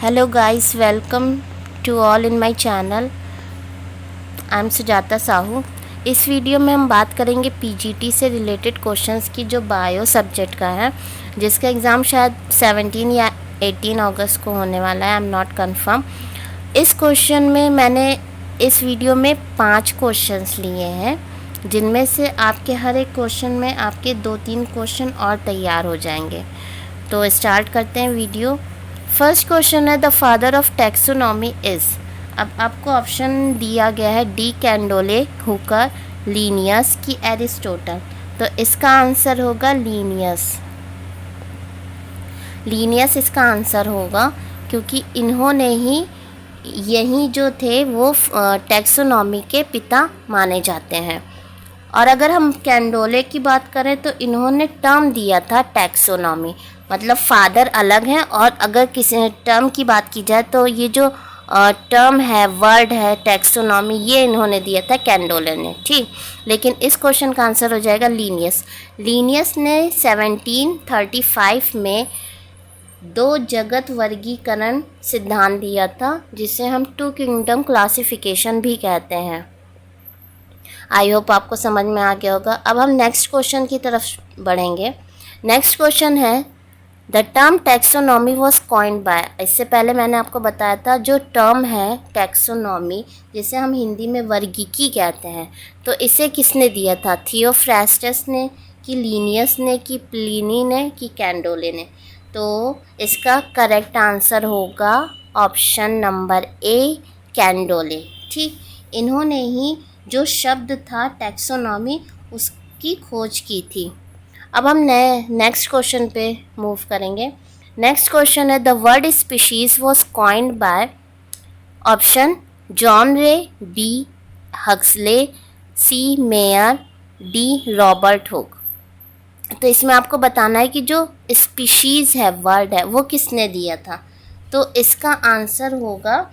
Hello guys, welcome to all in my channel. I am Sujata Sahu. इस video में हम बात करेंगे पीजीटी से रिलेटेड क्वेश्चंस की, जो बायो सब्जेक्ट का है, जिसका एग्ज़ाम शायद 17 या 18 अगस्त को होने वाला है। I am not confirm. इस क्वेश्चन में मैंने इस वीडियो में 5 क्वेश्चंस लिए हैं, जिनमें से आपके हर एक क्वेश्चन में आपके 2-3 क्वेश्चन और तैयार हो जाएंगे। तो स्टार्ट करते हैं वीडियो। फर्स्ट क्वेश्चन है, the father of taxonomy is. अब आपको ऑप्शन दिया गया है डी कैंडोले, हुकर, लीनियस की एरिस्टोटल। तो इसका आंसर होगा लीनियस। लीनियस इसका आंसर होगा, क्योंकि इन्होंने ही यही जो थे वो टैक्सोनॉमी के पिता माने जाते हैं। और अगर हम कैंडोले की बात करें तो इन्होंने टर्म दिया था टैक्सोनॉमी, मतलब फादर अलग हैं, और अगर किसी टर्म की बात की जाए तो ये जो टर्म है, वर्ड है टैक्सोनॉमी, ये इन्होंने दिया था कैंडोले ने। ठीक, लेकिन इस क्वेश्चन का आंसर हो जाएगा लीनियस। लीनियस ने 1735 में 2 जगत वर्गीकरण सिद्धांत दिया था, जिसे हम 2 किंगडम क्लासिफिकेशन भी कहते हैं। आई होप आपको समझ में आ गया होगा। अब हम नेक्स्ट क्वेश्चन की तरफ बढ़ेंगे। नेक्स्ट क्वेश्चन है, the term taxonomy was coined bye. इससे पहले मैंने आपको बताया था जो टर्म है टैक्सोनॉमी, जिसे हम हिंदी में वर्गीकी कहते हैं, तो इसे किसने दिया था? थियोफ्रास्टस ने, कि लीनियस ने, कि प्लिनी ने, कि कैंडोले ने? तो इसका करेक्ट आंसर होगा ऑप्शन नंबर ए, कैंडोले। ठीक, इन्होंने ही जो शब्द था टैक्सोनॉमी, उसकी खोज की थी। अब हम नेक्स्ट क्वेश्चन पे मूव करेंगे। नेक्स्ट क्वेश्चन है, the word species was coined by. Option John Ray, B Huxley, C Mayr, D Robert Hooke. तो इसमें आपको बताना है कि जो स्पीशीज़ है, वर्ड है, वो किसने दिया था। तो इसका आंसर होगा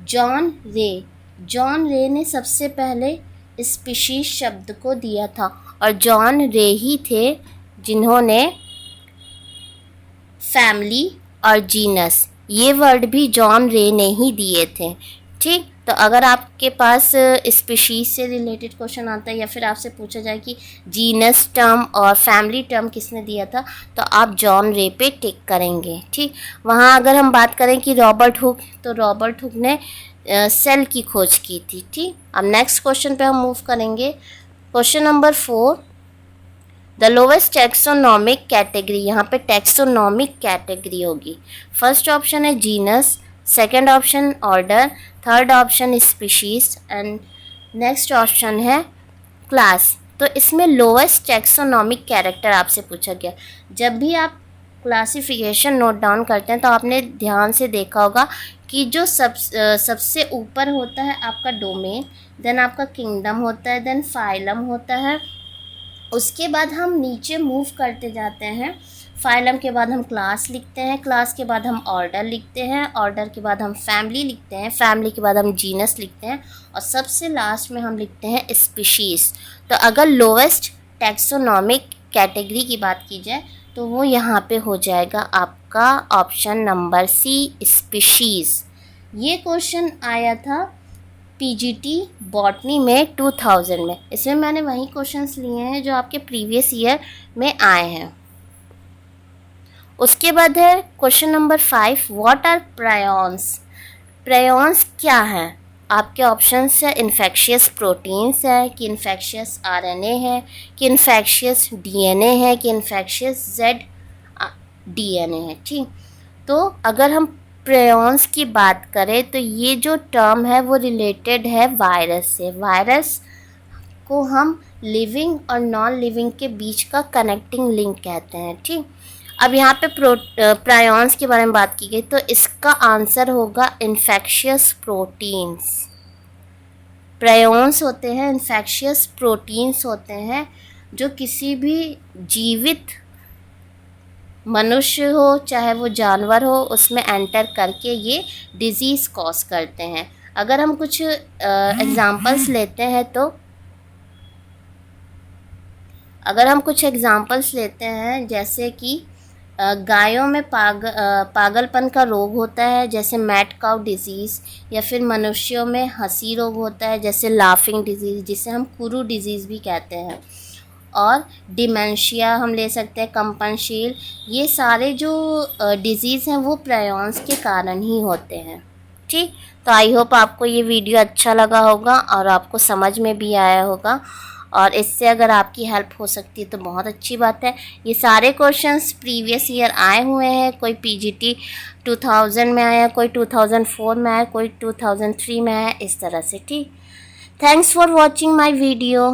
जॉन रे। जॉन रे ने सबसे पहले स्पीशीज शब्द को दिया था, और जॉन रे ही थे जिन्होंने फैमिली और जीनस, ये वर्ड भी जॉन रे ने ही दिए थे। ठीक, तो अगर आपके पास स्पीशीज से रिलेटेड क्वेश्चन आता है, या फिर आपसे पूछा जाए कि जीनस टर्म और फैमिली टर्म किसने दिया था, तो आप जॉन रे पे टिक करेंगे। ठीक, वहाँ अगर हम बात करें कि रॉबर्ट हुक, तो रॉबर्ट हुक ने सेल की खोज की थी। ठीक, अब नेक्स्ट क्वेश्चन पे हम मूव करेंगे। Question number 4, the lowest taxonomic category. यहाँ पे टैक्सोनॉमिक कैटेगरी होगी। फर्स्ट ऑप्शन है genus, second option order, third option species, and next option है क्लास। तो इसमें लोवेस्ट टैक्सोनॉमिक कैरेक्टर आपसे पूछा गया। जब भी आप क्लासिफिकेशन नोट डाउन करते हैं तो आपने ध्यान से देखा होगा कि जो सबसे ऊपर होता है आपका डोमेन, देन आपका किंगडम होता है, देन फाइलम होता है, उसके बाद हम नीचे मूव करते जाते हैं। फाइलम के बाद हम क्लास लिखते हैं, क्लास के बाद हम ऑर्डर लिखते हैं, ऑर्डर के बाद हम फैमिली लिखते हैं, फैमिली के बाद हम जीनस लिखते हैं, और सबसे लास्ट में हम लिखते हैं स्पीशीज़। तो अगर लोवेस्ट टैक्सोनॉमिक कैटेगरी की बात की जाए तो वो यहाँ पे हो जाएगा आपका ऑप्शन नंबर सी, स्पीशीज़। ये क्वेश्चन आया था पीजीटी बॉटनी में 2000 में। इसमें मैंने वही क्वेश्चंस लिए हैं जो आपके प्रीवियस ईयर में आए हैं। उसके बाद है question number 5, what are prions. Prions क्या है? आपके ऑप्शंस है इन्फेक्शियस प्रोटीन्स है, कि इन्फेक्शियस आरएनए है, कि इन्फेक्शियस डीएनए है, कि इन्फेक्शियस जेड डीएनए है। ठीक, तो अगर हम प्रायॉन्स की बात करें तो ये जो टर्म है वो रिलेटेड है वायरस से। वायरस को हम लिविंग और नॉन लिविंग के बीच का कनेक्टिंग लिंक कहते हैं। ठीक, अब यहाँ पे प्रायॉन्स के बारे में बात की गई, तो इसका आंसर होगा इन्फेक्शियस प्रोटीन्स। प्रायॉन्स होते हैं इन्फेक्शियस प्रोटीन्स होते हैं, जो किसी भी जीवित मनुष्य हो चाहे वो जानवर हो, उसमें एंटर करके ये डिजीज़ कॉज करते हैं। अगर हम कुछ एग्ज़ाम्पल्स लेते हैं तो जैसे कि गायों में पागलपन का रोग होता है जैसे मैड काउ डिजीज़, या फिर मनुष्यों में हंसी रोग होता है जैसे लाफिंग डिजीज़, जिसे हम कुरू डिजीज़ भी कहते हैं। और डिमेंशिया हम ले सकते हैं, कंपनशील। ये सारे जो डिजीज़ हैं वो प्रायॉन्स के कारण ही होते हैं। ठीक, तो आई होप आपको ये वीडियो अच्छा लगा होगा और आपको समझ में भी आया होगा, और इससे अगर आपकी हेल्प हो सकती है तो बहुत अच्छी बात है। ये सारे क्वेश्चंस प्रीवियस ईयर आए हुए हैं, कोई पीजीटी 2000 में आया, कोई 2004 में आया, कोई 2003 में आया, इस तरह से। ठीक, thanks for watching my video.